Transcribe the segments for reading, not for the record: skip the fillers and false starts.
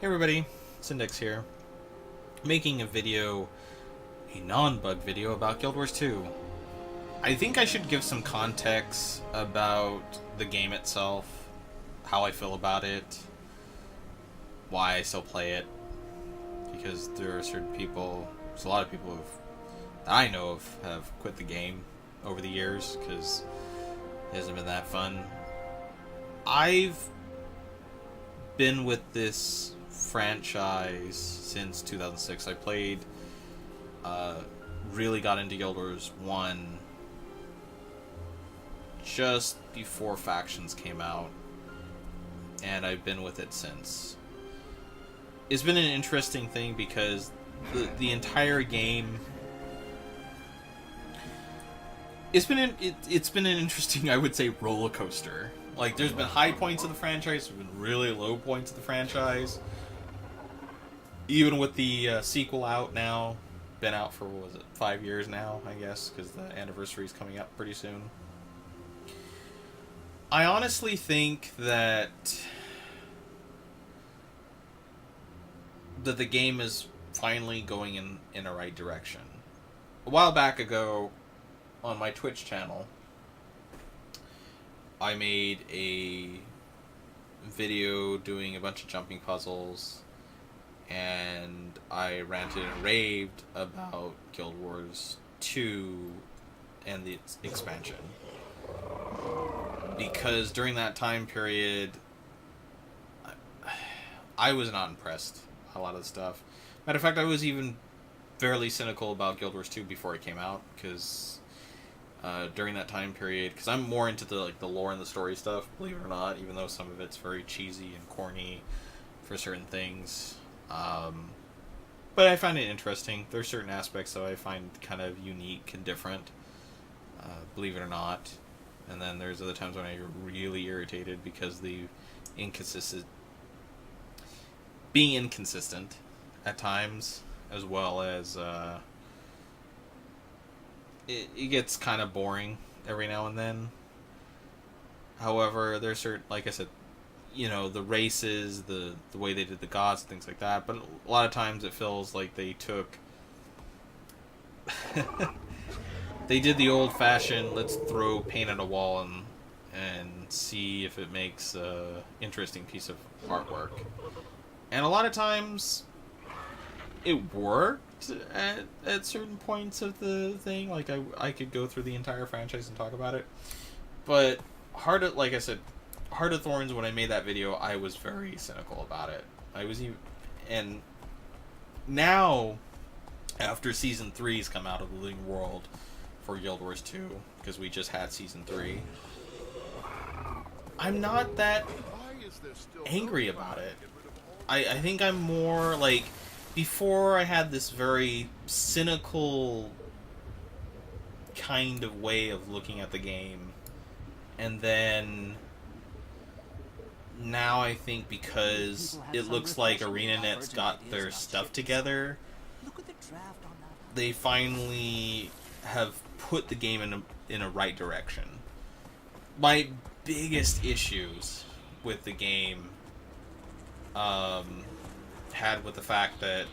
Hey everybody, Syndex here, making a non-bug video about Guild Wars 2. I think I should give some context about the game itself, how I feel about it, why I still play it, because there are certain people, there's a lot of people that I know of have quit the game over the years because it hasn't been that fun. I've been with this franchise since 2006. I played, really got into Guild Wars 1 just before Factions came out, and I've been with it since. It's been an interesting thing because the entire game, it's been an interesting, I would say, roller coaster. Like, there's been high points of the franchise, there's been really low points of the franchise. Even with the sequel out now, been out for, what was it, 5 years now, I guess, because the anniversary is coming up pretty soon. I honestly think that the game is finally going in a right direction. A while back ago, on my Twitch channel, I made a video doing a bunch of jumping puzzles, and I ranted and raved about Guild Wars 2 and the expansion. Because during that time period, I was not impressed with a lot of the stuff. Matter of fact, I was even fairly cynical about Guild Wars 2 before it came out, because during that time period, because I'm more into the lore and the story stuff, believe it or not, even though some of it's very cheesy and corny for certain things. But I find it interesting. There's certain aspects that I find kind of unique and different, believe it or not. And then there's other times when I get really irritated because being inconsistent at times, as well as it gets kind of boring every now and then. However, there's certain, like I said, the races, the way they did the gods, things like that. But a lot of times it feels like they took they did the old-fashioned, let's throw paint at a wall and see if it makes a interesting piece of artwork. And a lot of times it worked at certain points of the thing. Like, I could go through the entire franchise and talk about it. But like I said, Heart of Thorns, when I made that video, I was very cynical about it. And now, after Season 3's come out of the Living World for Guild Wars 2, because we just had Season 3, I'm not that angry about it. I think I'm more like, before I had this very cynical kind of way of looking at the game, and then now I think because it looks like ArenaNet's got their stuff together, they finally have put the game in a right direction. My biggest issues with the game had with the fact that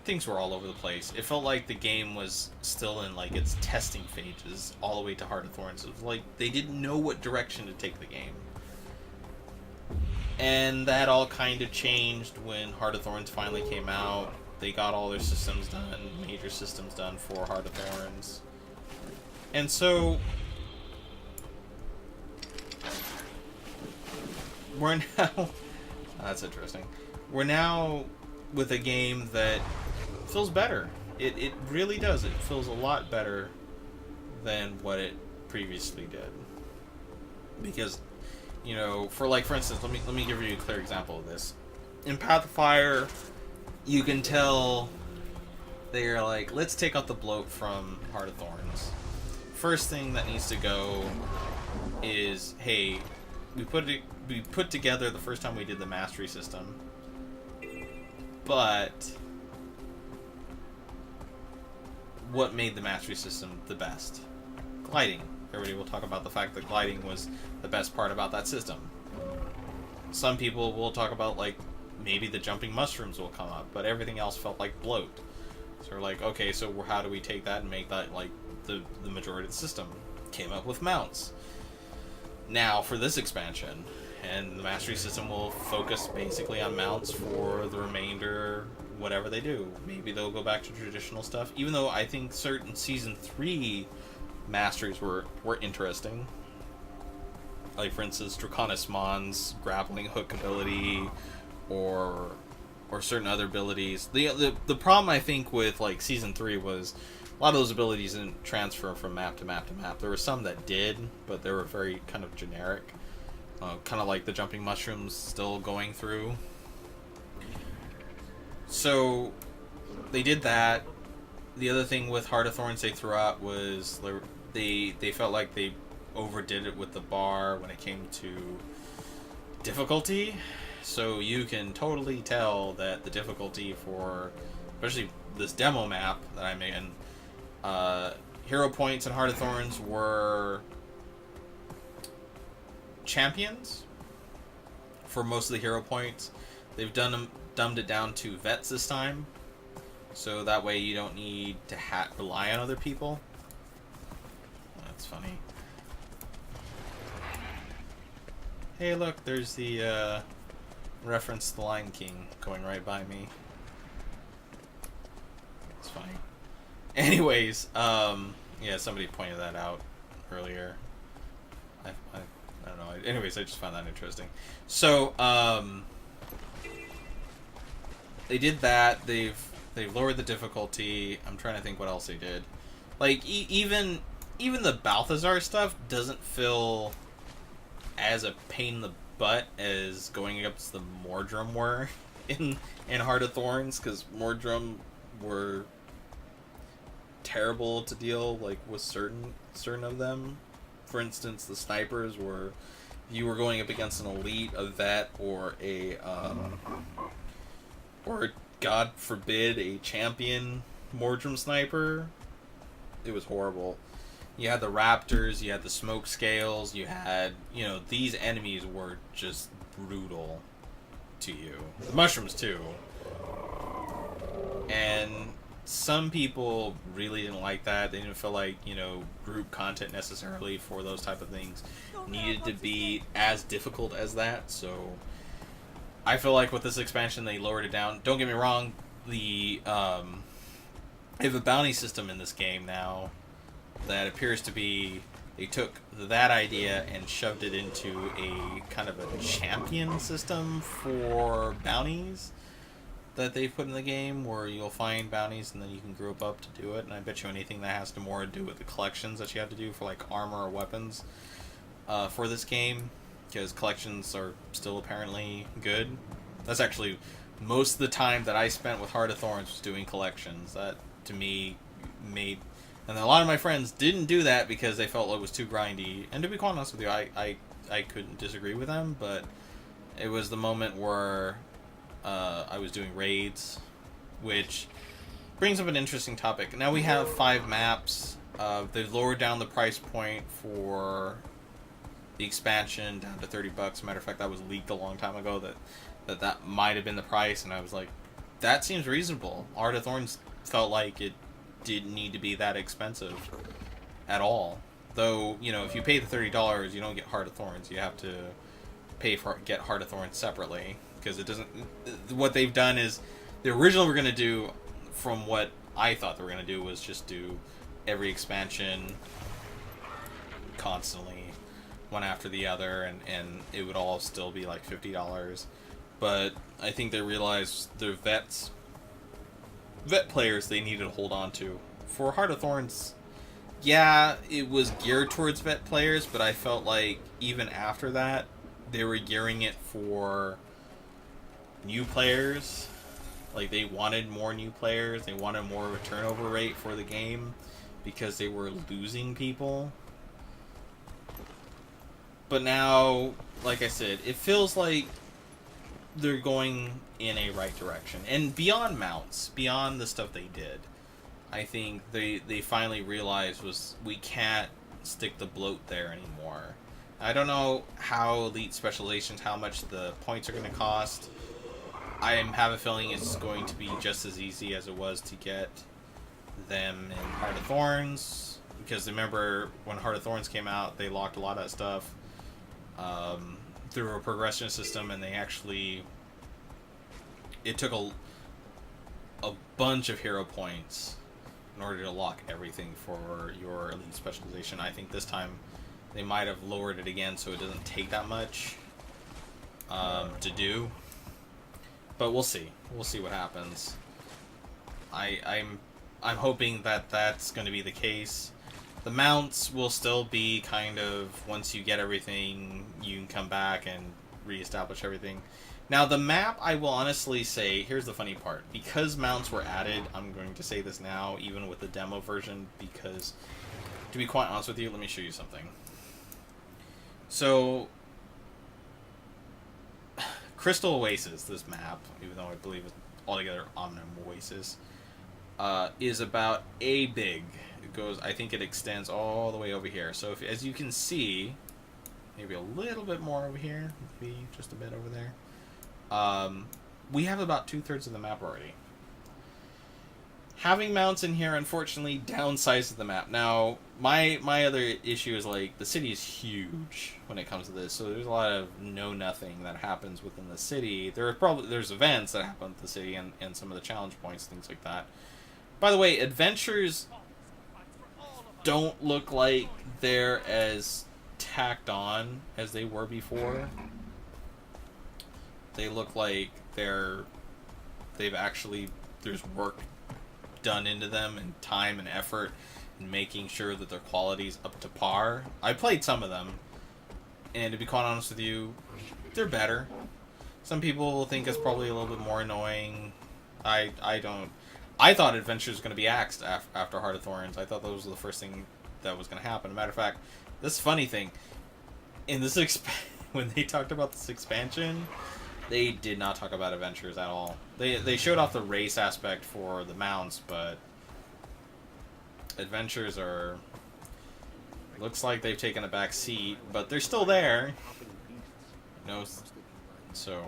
things were all over the place. It felt like the game was still in like its testing phases all the way to Heart of Thorns. It was like they didn't know what direction to take the game. And that all kind of changed when Heart of Thorns finally came out. They got all their systems done, major systems done for Heart of Thorns. And so we're now that's interesting. We're now with a game that feels better. It really does. It feels a lot better than what it previously did. Because, for instance, let me give you a clear example of this. In Path of Fire, you can tell they're like, let's take out the bloat from Heart of Thorns. First thing that needs to go is, hey, we put together the first time we did the mastery system, but what made the mastery system the best? Gliding. Everybody will talk about the fact that gliding was the best part about that system. Some people will talk about, like, maybe the jumping mushrooms will come up, but everything else felt like bloat. So we're like, okay, so how do we take that and make that like the majority of the system? Came up with mounts. Now for this expansion, and the mastery system will focus basically on mounts for the remainder, whatever they do. Maybe they'll go back to traditional stuff, even though I think certain Season 3 masteries were interesting. Like, for instance, Draconis Mon's grappling hook ability, or certain other abilities. The problem, I think, with, like, Season 3 was a lot of those abilities didn't transfer from map to map to map. There were some that did, but they were very kind of generic. Kind of like the jumping mushrooms still going through. So, they did that. The other thing with Heart of Thorns they threw out was they felt like they overdid it with the bar when it came to difficulty. So you can totally tell that the difficulty for, especially this demo map that I'm in, hero points in Heart of Thorns were champions for most of the hero points. They've dumbed it down to vets this time, so that way you don't need to rely on other people. That's funny. Hey, look, there's the reference to the Lion King going right by me. It's funny. Anyways, yeah, somebody pointed that out earlier. I don't know. Anyways, I just found that interesting. So, they did that. They've lowered the difficulty. I'm trying to think what else they did. Like, even the Balthazar stuff doesn't feel as a pain in the butt as going against the Mordrum were in Heart of Thorns, because Mordrum were terrible to deal like with certain of them. For instance, the snipers were, you were going up against an elite, a vet, or God forbid a champion Mordrum sniper. It was horrible. You had the raptors, you had the smoke scales, you had, these enemies were just brutal to you. The mushrooms too. And some people really didn't like that. They didn't feel like, group content necessarily for those type of things needed to be as difficult as that. So I feel like with this expansion they lowered it down. Don't get me wrong, they have a bounty system in this game now that appears to be, they took that idea and shoved it into a kind of a champion system for bounties that they've put in the game, where you'll find bounties and then you can group up to do it. And I bet you anything that has to more do with the collections that you have to do for like armor or weapons for this game, because collections are still apparently good. That's actually most of the time that I spent with Heart of Thorns was doing collections. That to me made, and a lot of my friends didn't do that because they felt it was too grindy. And to be quite honest with you, I couldn't disagree with them, but it was the moment where I was doing raids, which brings up an interesting topic. Now we have 5 maps. They've lowered down the price point for the expansion down to $30. Matter of fact, that was leaked a long time ago that might have been the price, and I was like, that seems reasonable. Heart of Thorns felt like it didn't need to be that expensive at all. Though, if you pay the $30, you don't get Heart of Thorns. You have to get Heart of Thorns separately, because it doesn't. What they've done is, the original we're gonna do, from what I thought they were gonna do, was just do every expansion constantly, one after the other, and it would all still be like $50. But I think they realized their vet players they needed to hold on to. For Heart of Thorns, yeah, it was geared towards vet players, but I felt like even after that, they were gearing it for new players. Like, they wanted more new players, they wanted more of a turnover rate for the game, because they were losing people. But now, like I said, it feels like they're going in a right direction. And beyond mounts, beyond the stuff they did, I think they finally realized was, we can't stick the bloat there anymore. I don't know how Elite Specializations, how much the points are going to cost. I have a feeling it's going to be just as easy as it was to get them in Heart of Thorns, because remember when Heart of Thorns came out, they locked a lot of that stuff through a progression system, and they actually, it took a bunch of hero points in order to lock everything for your elite specialization. I think this time they might have lowered it again so it doesn't take that much to do. But we'll see. We'll see what happens. I'm hoping that that's going to be the case. The mounts will still be kind of, once you get everything, you can come back and reestablish everything. Now, the map, I will honestly say, here's the funny part. Because mounts were added, I'm going to say this now, even with the demo version, because, to be quite honest with you, let me show you something. So, Crystal Oasis, this map, even though I believe it's altogether Omnium Oasis, is about a big. It goes, I think it extends all the way over here. So, as you can see, maybe a little bit more over here, maybe just a bit over there. We have about 2/3 of the map already. Having mounts in here, unfortunately, downsizes the map. Now, my other issue is, like, the city is huge when it comes to this, so there's a lot of know-nothing that happens within the city. There's events that happen with the city and some of the challenge points, things like that. By the way, adventures don't look like they're as tacked on as they were before. They look like they've actually, there's work done into them and time and effort in making sure that their quality's up to par. I played some of them, and to be quite honest with you, they're better. Some people will think it's probably a little bit more annoying. I don't. I thought Adventure was going to be axed after Heart of Thorns. I thought that was the first thing that was going to happen. As a matter of fact, this funny thing, in this when they talked about this expansion, they did not talk about adventures at all. They showed off the race aspect for the mounts, but adventures are, looks like they've taken a back seat, but they're still there. No, so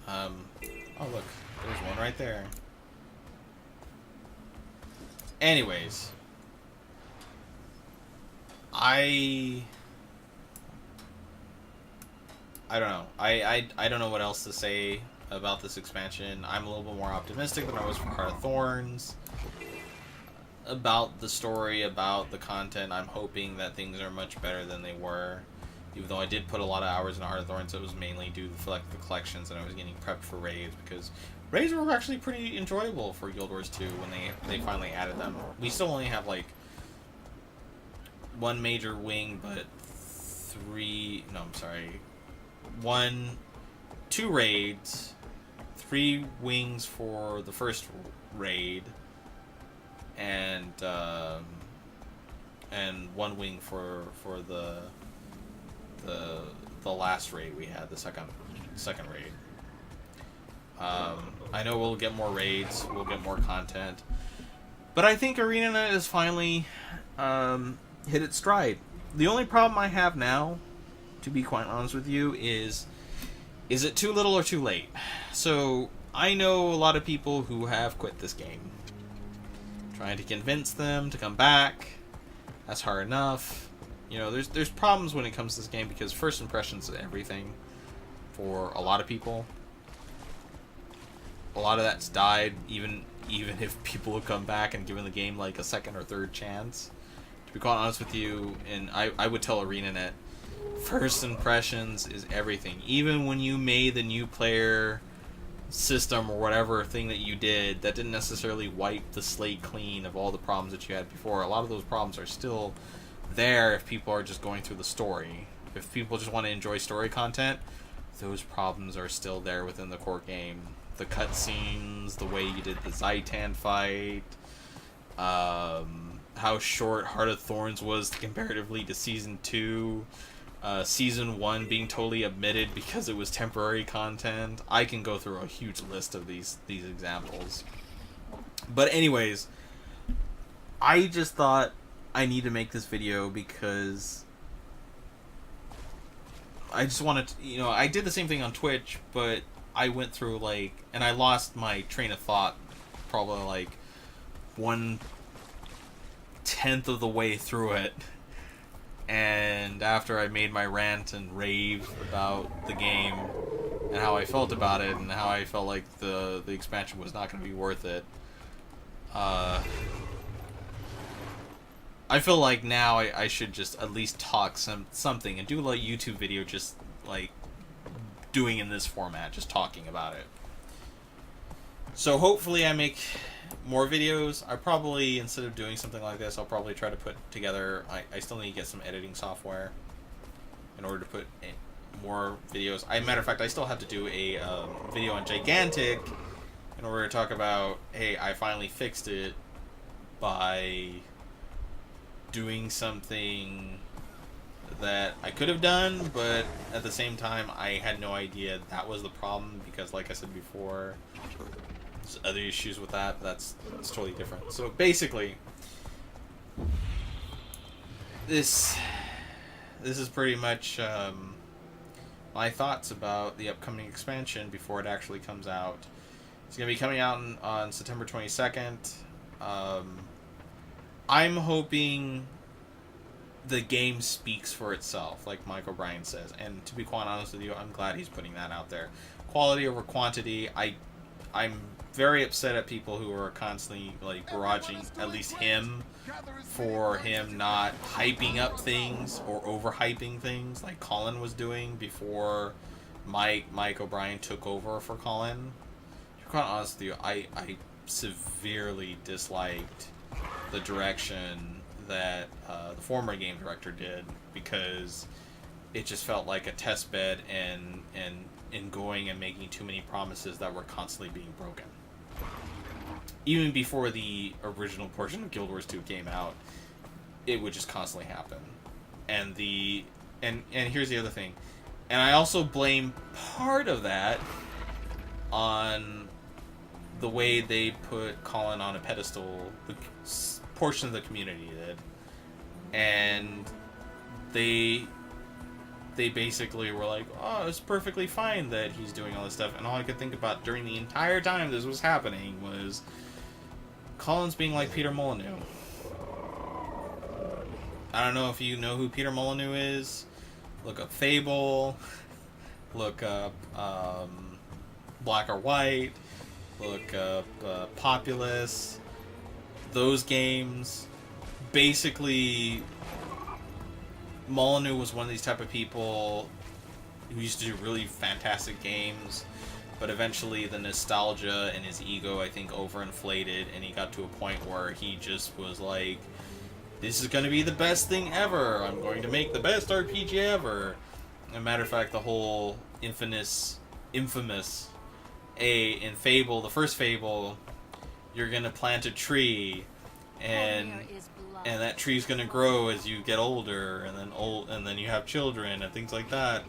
oh look, there's one right there. Anyways, I don't know. I don't know what else to say about this expansion. I'm a little bit more optimistic than I was for Heart of Thorns. About the story, about the content, I'm hoping that things are much better than they were. Even though I did put a lot of hours in Heart of Thorns, it was mainly due to the collections, and I was getting prepped for raids, because raids were actually pretty enjoyable for Guild Wars 2 when they finally added them. We still only have, like, one major wing, but two raids, 3 wings for the first raid, and 1 wing for the last raid we had, the second raid. I know we'll get more raids, we'll get more content, but I think ArenaNet has finally hit its stride. The only problem I have now, to be quite honest with you, is it too little or too late? So, I know a lot of people who have quit this game. Trying to convince them to come back, that's hard enough. You know, there's problems when it comes to this game, because first impressions is everything for a lot of people. A lot of that's died, even if people have come back and given the game like a second or third chance. To be quite honest with you, and I would tell ArenaNet, first impressions is everything. Even when you made the new player system or whatever thing that you did, that didn't necessarily wipe the slate clean of all the problems that you had before. A lot of those problems are still there if people are just going through the story. If people just want to enjoy story content, those problems are still there within the core game. The cutscenes, the way you did the Zaitan fight, how short Heart of Thorns was comparatively to Season 2, Season 1 being totally omitted because it was temporary content. I can go through a huge list of these examples. But anyways, I just thought I need to make this video because I just wanted to, you know, I did the same thing on Twitch, but I went through like, and I lost my train of thought probably like 1/10 of the way through it. And after I made my rant and rave about the game and how I felt about it and how I felt like the expansion was not going to be worth it, I feel like now I should just at least talk something and do a YouTube video just like doing in this format, just talking about it. So hopefully I make more videos. I probably, instead of doing something like this, I'll probably try to put together, I still need to get some editing software in order to put in more videos. Matter of fact, I still have to do a video on Gigantic in order to talk about, hey, I finally fixed it by doing something that I could have done, but at the same time, I had no idea that was the problem, because like I said before, there's other issues with that's totally different. So basically, this is pretty much my thoughts about the upcoming expansion before it actually comes out. It's going to be coming out on September 22nd. I'm hoping the game speaks for itself, like Mike O'Brien says. And to be quite honest with you, I'm glad he's putting that out there. Quality over quantity. I'm very upset at people who are constantly like barraging at least him for him not hyping up things or overhyping things like Colin was doing before Mike O'Brien took over for Colin. To be quite honest with you, I severely disliked the direction that the former game director did, because it just felt like a test bed and going and making too many promises that were constantly being broken. Even before the original portion of Guild Wars 2 came out, it would just constantly happen. And here's the other thing. And I also blame part of that on the way they put Colin on a pedestal, the portion of the community did. And they basically were like, oh, it's perfectly fine that he's doing all this stuff. And all I could think about during the entire time this was happening was Colin's being like Peter Molyneux. I don't know if you know who Peter Molyneux is. Look up Fable. Look up Black or White. Look up Populous. Those games. Basically, Molyneux was one of these type of people who used to do really fantastic games, but eventually the nostalgia and his ego, I think, overinflated, and he got to a point where he just was like, this is going to be the best thing ever. I'm going to make the best RPG ever. As a matter of fact, the whole infamous in Fable, the first Fable, you're going to plant a tree, and that tree's gonna grow as you get older, and then you have children and things like that,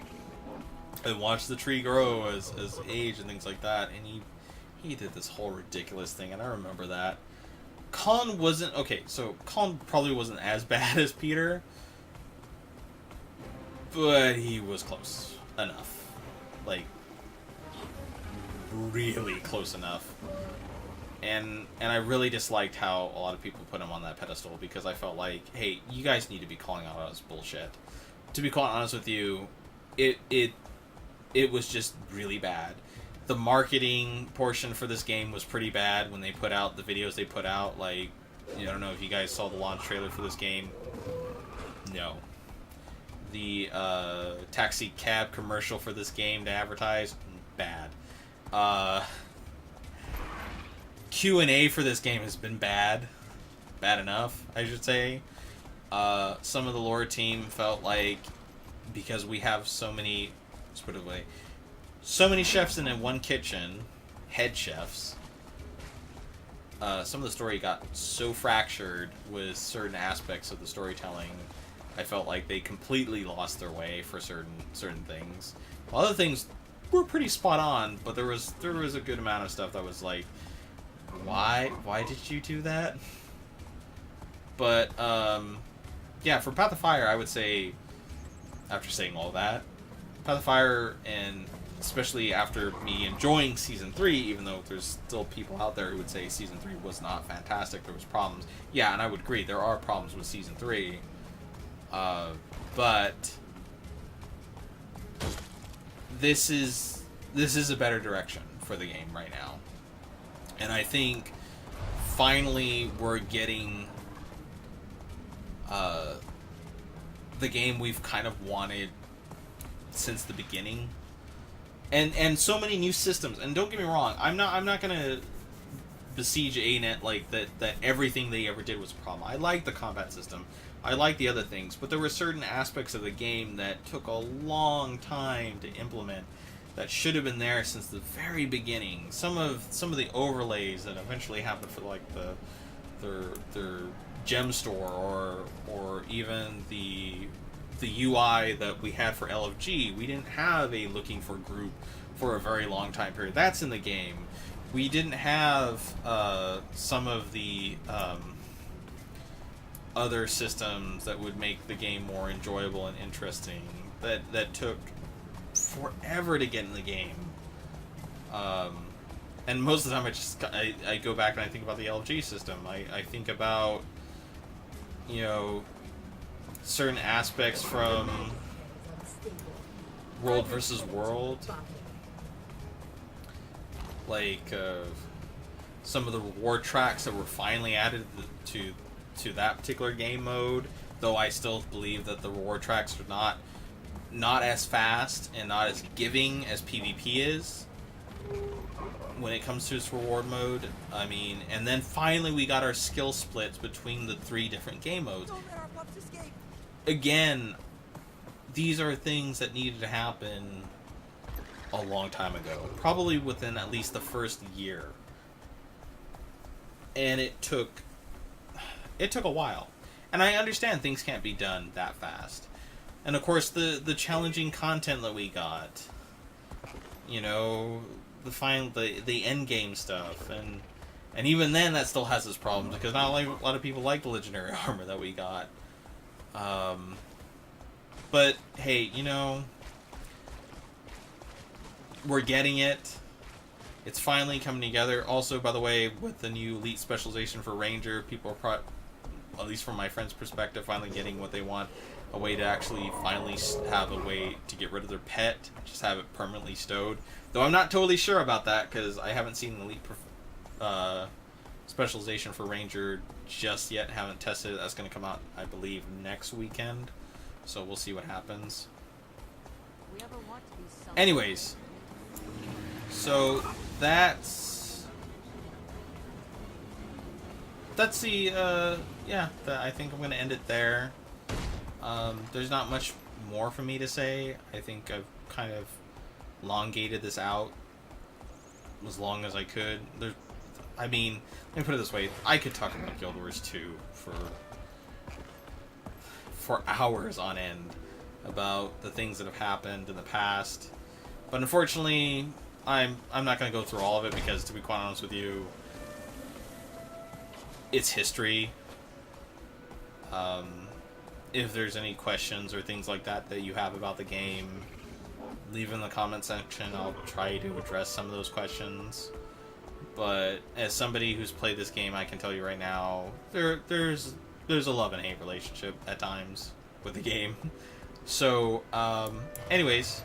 and watch the tree grow as age and things like that. And he did this whole ridiculous thing, and I remember that. Colin wasn't okay. So Colin probably wasn't as bad as Peter, but he was close enough, like really close enough. And I really disliked how a lot of people put him on that pedestal, because I felt like, hey, you guys need to be calling out all this bullshit. To be quite honest with you, it was just really bad. The marketing portion for this game was pretty bad when they put out the videos they put out. Like, I don't know if you guys saw the launch trailer for this game. No. The taxi cab commercial for this game to advertise, bad. Q&A for this game has been bad enough, I should say. Some of the lore team felt like, because we have so many, let's put it away, so many chefs in one kitchen, head chefs, some of the story got so fractured with certain aspects of the storytelling, I felt like they completely lost their way for certain things. Other things were pretty spot on, but there was a good amount of stuff that was like, why did you do that? But yeah, for Path of Fire, I would say, after saying all that, Path of Fire, and especially after me enjoying Season 3, even though there's still people out there who would say Season 3 was not fantastic, there was problems. Yeah, and I would agree, there are problems with Season 3. But this is a better direction for the game right now. And I think finally we're getting the game we've kind of wanted since the beginning. And so many new systems. And don't get me wrong, I'm not gonna besiege ANET like that everything they ever did was a problem. I like the combat system. I like the other things, but there were certain aspects of the game that took a long time to implement that should have been there since the very beginning. Some of the overlays that eventually happened for like their gem store or even the UI that we had for LFG, we didn't have a looking for group for a very long time period. That's in the game. We didn't have some of the other systems that would make the game more enjoyable and interesting that took forever to get in the game. And most of the time I go back and I think about the LFG system. I think about, you know, certain aspects from World versus World, like some of the reward tracks that were finally added to that particular game mode, though I still believe that the reward tracks are not as fast and not as giving as PvP is when it comes to its reward mode. I mean, and then finally we got our skill splits between the 3 different game modes. Again, these are things that needed to happen a long time ago, probably within at least the first year. And it took a while. And I understand things can't be done that fast. And of course the challenging content that we got, you know, the end game stuff, and even then that still has its problems because not a lot of people like the legendary armor that we got. But hey, you know, we're getting it. It's finally coming together. Also, by the way, with the new elite specialization for Ranger, people are at least from my friend's perspective, finally getting what they want. A way to actually finally have a way to get rid of their pet, just have it permanently stowed. Though I'm not totally sure about that because I haven't seen the elite specialization for Ranger just yet. Haven't tested it. That's going to come out, I believe, next weekend. So we'll see what happens. Anyways, so that's the I think I'm going to end it there. There's not much more for me to say. I think I've kind of elongated this out as long as I could. I mean, let me put it this way. I could talk about Guild Wars 2 for hours on end about the things that have happened in the past. But unfortunately, I'm not going to go through all of it because, to be quite honest with you, it's history. If there's any questions or things like that you have about the game, leave in the comment section. I'll try to address some of those questions. But as somebody who's played this game, I can tell you right now, there's a love and hate relationship at times with the game. So, anyways,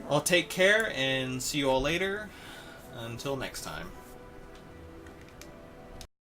I'll take care and see you all later. Until next time.